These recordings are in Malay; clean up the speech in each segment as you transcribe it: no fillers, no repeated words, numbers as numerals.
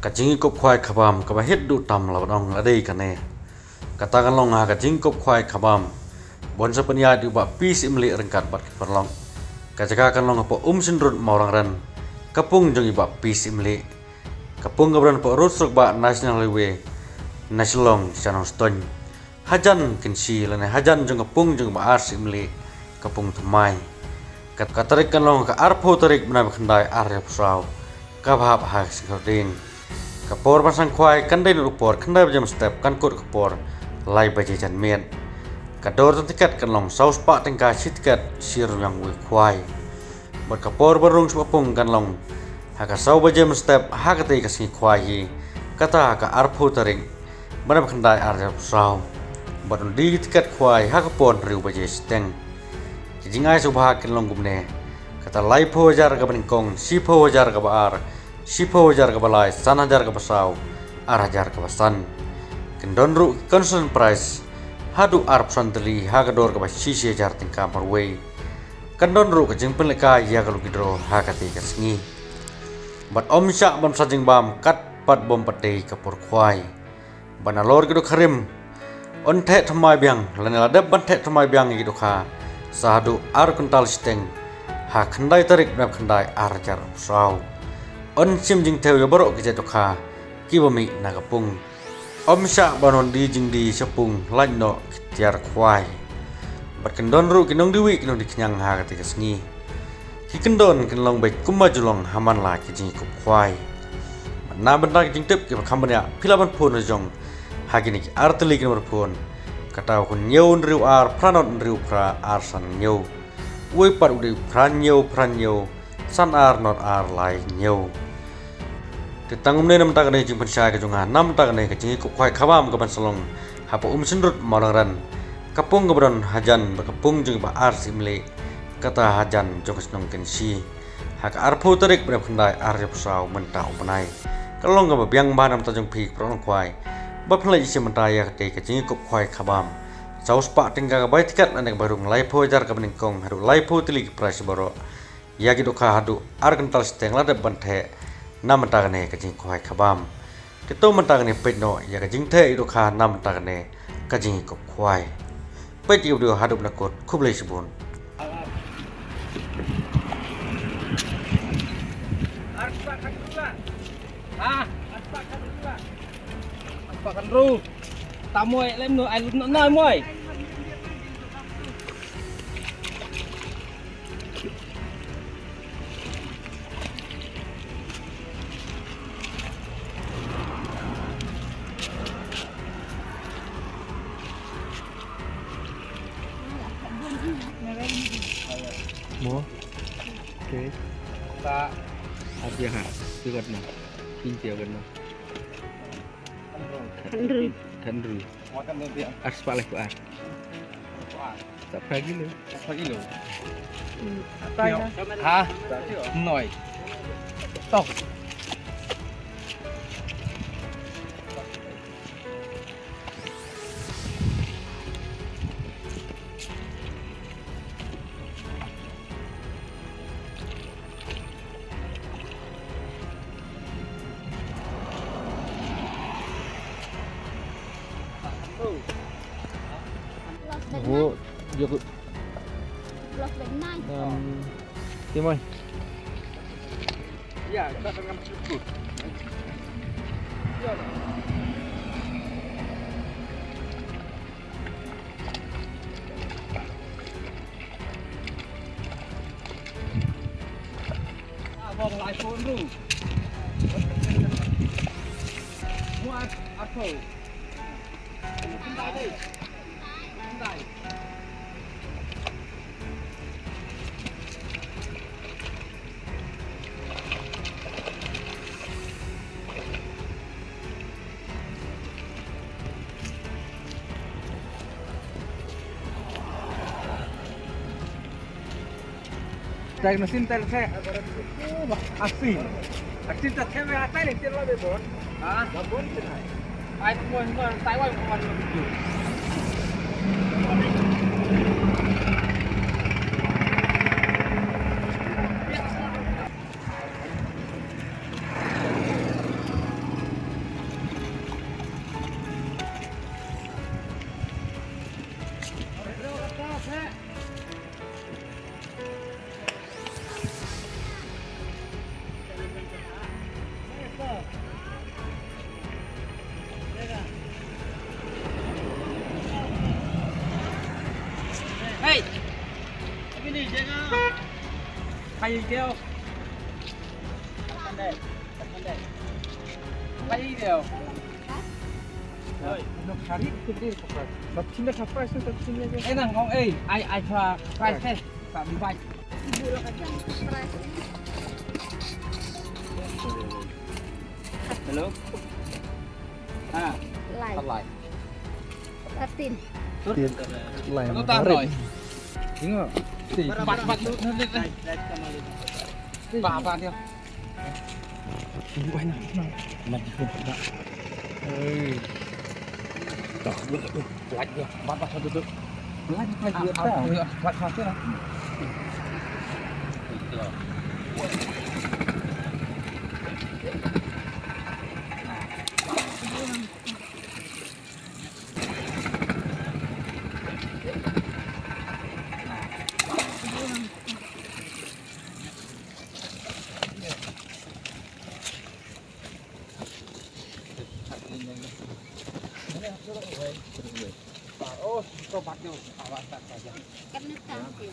Kajing kop khwai khabam ka hit du tam la dong adei kane katakan long ha kajing kop khwai khabam bon sapanya di ba pis imli rengkat bat perlong kajaga kan long po sindrut maurang ran kapung jong iba pis imli kapung gabran po rusuk ba national highway nasilong sanong ston hajan kinsi lane hajan jong kapung jong ba ars imli kapung tumai katarik kan long ka arpo tarik bna khandai arep saw kabhap ha singkoding kapor pasang khwai kan dai upor khandai jam step kan kut kapor lai baje jan men kador tiket kan long saus pa tengka tiket sir yang wi khwai bot kapor barung sepung kan long haka sau baje step haka te kasni khwai kata haka arpo taring bana khandai arep saw bot di tiket khwai haka pon riu baje steng jingai subha kan long gumne kata lai pho jar ka kong si pho jar ka bar Sipo jar ka balai, san hajar ka basau, hajar ka basan. Kendon ru constant price, hadu arp santri hagador ka basi jar tingka marway. Kendon ru ka jingpen leka ya ka lukidro hakati ka sngi. Bat om syak bam sajing bam kat pat bom patei ka por khwai. Banalor kido kharim. On the thamai biang, lanela deb ban the thamai biang kido kha. Sahadu ar kuntal steng. Ha khandai tarik bab khandai arjar sau. On sim jing theo yo borok ke jatoka kibomi nakapung om syak banon di jing di sepung lain no tiar khwai bat kendon ru kinong diwi kinong diknyang ha ketika sengi ki kendon kinlong baik kumajulong haman la ki jing kup khwai na benda jing tip ki khambanya pilaban phone jong ha kini ki arteli kin phone kata kun nyeun riu ar pranon riu pra arsan nyeu woi par udi pran nyeu san ar not ar lai nyeu tangum ne nam tak ne jing pensya ke junga nam tak ne ke jing ku khwai khabam ka ban salong hapo sindrut malangran kapung gabron hajan ba kapung jing ba ar simle kata hajan jong snong ken si hak arpho tarik bre khandai arep saw mentau panai kalong ga biang ba nam ta jong phik prong khwai ba phlai si mentaya ke jing ku khwai khabam saus pa tingga ga bai tikat ane barung lai pho jar ka bening kong hadu lai pho tili price boro ya gi do kha hadu ar kental steng la de banthe nam takane kajing khwai khabam kito mentagane petno ya kajing the ido kha nam takane kajing kop khwai pet yu do hadup nakot khublei sibun apa kan ru tamoy lem no ai no na moy Mo, okay. ta Aja ha, sikat na, pinjau kan na. Kandru. makan nanti ya Aspal ko ar. Tak pagi lo. pagi lo Apa ya? ha noi tok Oh, joko. Timoi. ya kita akan ngambil sebut mau iPhone dulu mau Apple Hyundai Tag mesin tel saya. Asin. Asin tak saya apa ni tel lah bebon. Ah, bebon tu. Ai semua Taiwan kawan begitu. bay kêu. Bay đều. nó cari gede pokoknya. Tapi apa sih tapi aja. Enak ngomong ai try price teh. Tak di bay. Ibu lo kacang stres. Hello. À, Lại thật lại. đặt tin. Lain. Nó tan rồi. Đúng không? Bắt bắt nó lên đây. Bà vào theo. Quay nào. Mình không phải. Ơi. Đó, lạnh rồi. Bắt được. Lạnh phải dựa vào. Lạnh vào thế nào? Oh, tomat tuh. Awas saja. Cắt nước cam kìa.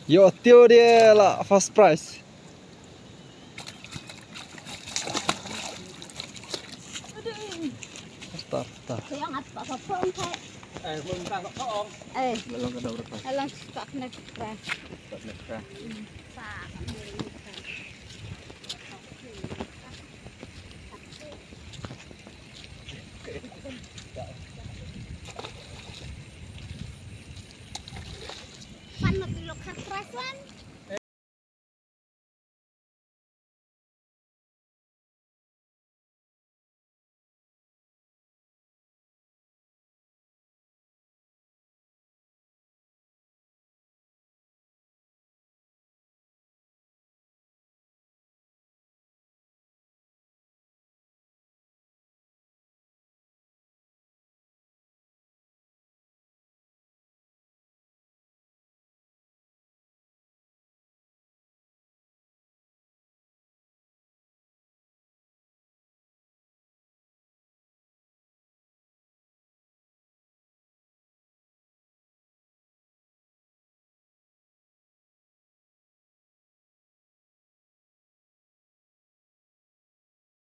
Yo, tiêu dia lah first prize. Start. Tôi ăn ắt bảo phơm thôi. Mừng ta có ông. Belum ada berapa. Alang stok nek pra. Start next. Sa.